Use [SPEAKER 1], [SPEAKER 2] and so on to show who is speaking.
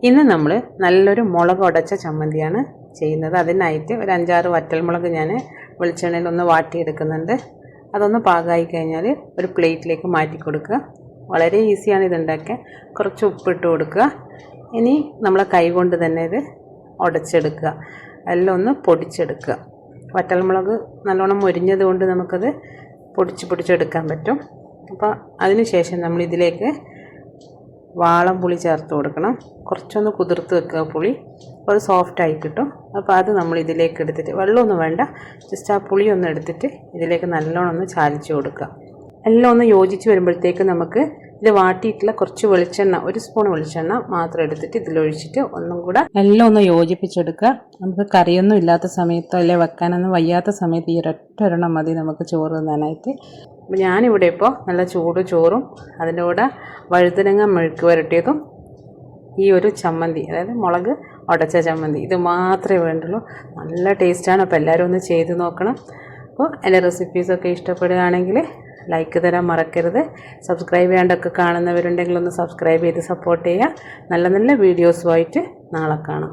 [SPEAKER 1] ഇന്ന് നമ്മൾ നല്ലൊരു മുളക് ഉടച്ച ചമ്മന്തിയാണ് ചെയ്യുന്നത്. അതിനായിട്ട് ഒരു 5-6 വറ്റൽമുളക് ഞാൻ വെളിച്ചെണ്ണയിൽ ഒന്ന് വാട്ടിയെടുക്കുന്നുണ്ട്. അതൊന്ന് പാകമായി കഴിഞ്ഞാൽ ഒരു പ്ലേറ്റിലേക്ക് മാറ്റി കൊടുക്കുക. വളരെ ഈസിയാണ് ഇതുണ്ടാക്കാൻ. കുറച്ച് ഉപ്പിട്ട് കൊടുക്കുക. ഇനി നമ്മളെ കൈ കൊണ്ട് തന്നെ ഇത് ഉടച്ചെടുക്കുക. എല്ലാം ഒന്ന് പൊടിച്ചെടുക്കുക. വറ്റൽമുളക് നല്ലോണം മൊരിഞ്ഞത് കൊണ്ട് നമുക്കത് പൊടിച്ചെടുക്കാൻ പറ്റും. അപ്പോൾ അതിന് ശേഷം നമ്മൾ ഇതിലേക്ക് വാളം പുളി ചേർത്ത് കൊടുക്കണം. കുറച്ചൊന്ന് കുതിർത്ത് വെക്കുക പുളി, അപ്പോൾ അത് സോഫ്റ്റായി കിട്ടും. അപ്പോൾ അത് നമ്മൾ ഇതിലേക്ക് എടുത്തിട്ട്, വെള്ളമൊന്നും വേണ്ട, ജസ്റ്റ് ആ പുളി ഒന്ന് എടുത്തിട്ട് ഇതിലേക്ക് നല്ലോണം ഒന്ന് ചാലിച്ച് കൊടുക്കുക. എല്ലാം ഒന്ന് യോജിച്ച് വരുമ്പോഴത്തേക്ക് നമുക്ക് ഇത് വാട്ടിയിട്ടുള്ള കുറച്ച് വെളിച്ചെണ്ണ, 1 സ്പൂൺ വെളിച്ചെണ്ണ മാത്രം എടുത്തിട്ട് ഇതിലൊഴിച്ചിട്ട് ഒന്നും കൂടെ എല്ലാം ഒന്ന് യോജിപ്പിച്ചെടുക്കുക. നമുക്ക് കറിയൊന്നും ഇല്ലാത്ത സമയത്തോ അല്ലെ വെക്കാനൊന്നും വയ്യാത്ത സമയത്ത് ഈ ഒരൊറ്റൊരെണ്ണം മതി നമുക്ക് ചോറ് തിന്നാനായിട്ട്. അപ്പോൾ ഞാനിവിടെ ഇപ്പോൾ നല്ല ചൂട് ചോറും അതിൻ്റെ കൂടെ വഴുതനങ്ങ മെഴുക്ക് വരട്ടിയതും ഈ ഒരു ചമ്മന്തി, അതായത് മുളക് ഉടച്ച ചമ്മന്തി, ഇത് മാത്രമേ വേണ്ടുള്ളൂ. നല്ല ടേസ്റ്റാണ്. അപ്പോൾ എല്ലാവരും ഒന്ന് ചെയ്ത് നോക്കണം. അപ്പോൾ എൻ്റെ റെസിപ്പീസൊക്കെ ഇഷ്ടപ്പെടുകയാണെങ്കിൽ ലൈക്ക് തരാൻ മറക്കരുത്. സബ്സ്ക്രൈബ് ചെയ്യാണ്ടൊക്കെ കാണുന്നവരുണ്ടെങ്കിൽ ഒന്ന് സബ്സ്ക്രൈബ് ചെയ്ത് സപ്പോർട്ട് ചെയ്യുക. നല്ല നല്ല വീഡിയോസുമായിട്ട് നാളെ കാണാം.